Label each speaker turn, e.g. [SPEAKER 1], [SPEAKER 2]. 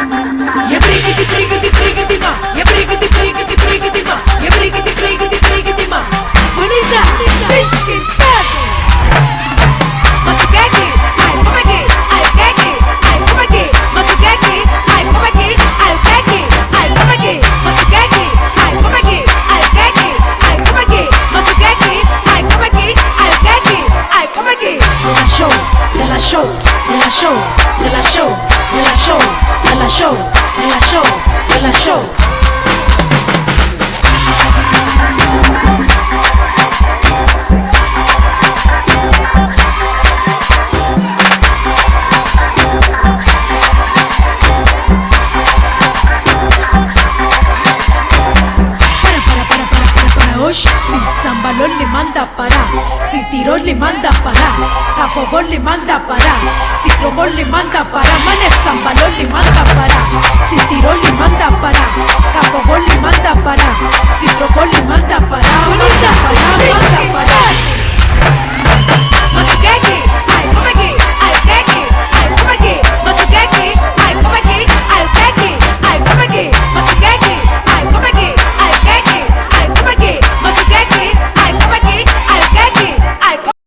[SPEAKER 1] Ebrigidi, brigidi, brigidi ma. Ebrigidi, brigidi, brigidi ma. Ebrigidi, brigidi, brigidi ma. Bonita, bisque, sabe. Masukeke, ai pomeke, ai keke, ai pomeke, masukeke, ai pomeke, ai keke, ai pomeke, masukeke, ai pomeke, ai keke, ai pomeke, masukeke, ai pomeke, ai keke, ai pomeke. Relaxou, relaxou, relaxou, relaxou, relaxou, relaxou, relaxou, relaxou. Si Sambalón le manda parar, si Tirón le manda parar, Cafobón le manda parar, si Trobón le manda parar.